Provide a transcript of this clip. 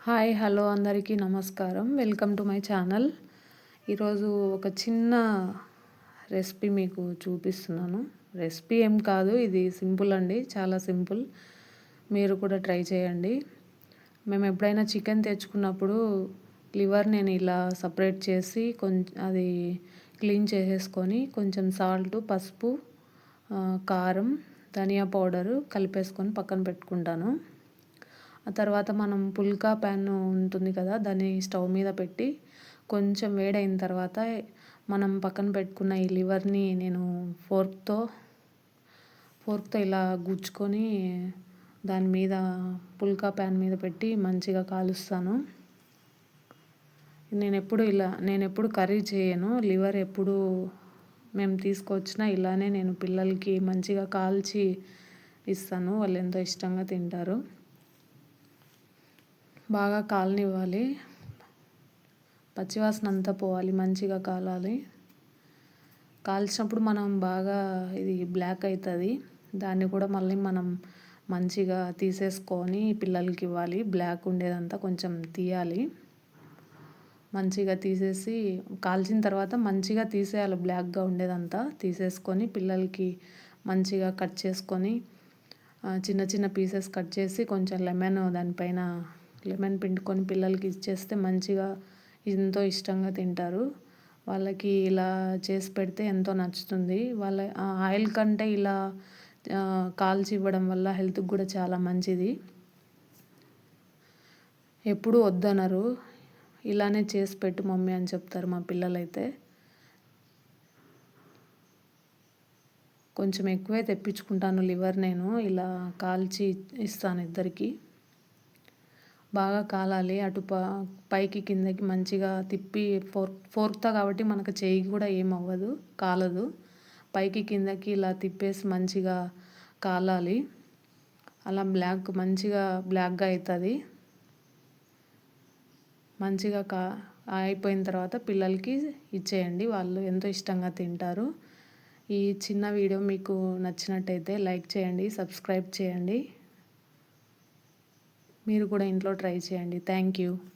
Hi hello అందరికీ నమస్కారం. Welcome to my channel. ఈరోజు ఒక చిన్న రెసిపీ మీకు చూపిస్తున్నాను. రెసిపీ ఏం కాదు, ఇది సింపుల్ అండి, చాలా సింపుల్. మీరు కూడా ట్రై చేయండి. మేము ఎప్పుడైనా చికెన్ తెచ్చుకున్నప్పుడు లివర్ నేను ఇలా సపరేట్ చేసి అది క్లీన్ చేసేసుకొని కొంచెం సాల్ట్, పసుపు, కారం, ధనియా పౌడరు కలిపేసుకొని పక్కన పెట్టుకుంటాను. ఆ తర్వాత మనం పుల్కా ప్యాన్ ఉంటుంది కదా, దాన్ని స్టవ్ మీద పెట్టి కొంచెం వేడైన తర్వాత మనం పక్కన పెట్టుకున్న ఈ లివర్ని నేను ఫోర్క్తో ఇలా గుచ్చుకొని దాని మీద పుల్కా ప్యాన్ మీద పెట్టి మంచిగా కాలుస్తాను. నేను ఎప్పుడు కర్రీ చేయను. లివర్ ఎప్పుడు మేము తీసుకొచ్చినా ఇలానే నేను పిల్లలకి మంచిగా కాల్చి ఇస్తాను. వాళ్ళు ఎంతో ఇష్టంగా తింటారు. బాగా కాలనివ్వాలి, పచ్చివాసన అంతా పోవాలి, మంచిగా కాలాలి. కాల్చినప్పుడు మనం బాగా ఇది బ్లాక్ అవుతుంది, దాన్ని కూడా మళ్ళీ మనం మంచిగా తీసేసుకొని పిల్లలకి ఇవ్వాలి. బ్లాక్ ఉండేదంతా కొంచెం తీయాలి. మంచిగా తీసేసి కాల్చిన తర్వాత మంచిగా తీసేయాలి, బ్లాక్గా ఉండేదంతా తీసేసుకొని పిల్లలకి మంచిగా కట్ చేసుకొని చిన్న చిన్న పీసెస్ కట్ చేసి కొంచెం దానిపైన లెమన్ పిండుకొని పిల్లలకి ఇచ్చేస్తే మంచిగా ఎంతో ఇష్టంగా తింటారు. వాళ్ళకి ఇలా చేసి పెడితే ఎంతో నచ్చుతుంది. వాళ్ళ ఆయిల్ కంటే ఇలా కాల్చి ఇవ్వడం వల్ల హెల్త్కి కూడా చాలా మంచిది. ఎప్పుడూ వద్దనరు, ఇలానే చేసి పెట్టు మమ్మీ అని చెప్తారు మా పిల్లలైతే. కొంచెం ఎక్కువే తెప్పించుకుంటాను లివర్, నేను ఇలా కాల్చి ఇస్తాను ఇద్దరికి. బాగా కాలాలి, అటు పైకి కిందకి మంచిగా తిప్పి ఫోర్క్తో కాబట్టి మనకు చేయి కూడా ఏమవ్వదు, కాలదు. పైకి కిందకి ఇలా తిప్పేసి మంచిగా కాలాలి. అలా మంచిగా బ్లాక్గా అవుతుంది. మంచిగా అయిపోయిన తర్వాత పిల్లలకి ఇచ్చేయండి, వాళ్ళు ఎంతో ఇష్టంగా తింటారు. ఈ చిన్న వీడియో మీకు నచ్చినట్టయితే లైక్ చేయండి, సబ్స్క్రైబ్ చేయండి. మీరు కూడా ఇంట్లో ట్రై చేయండి. Thank you.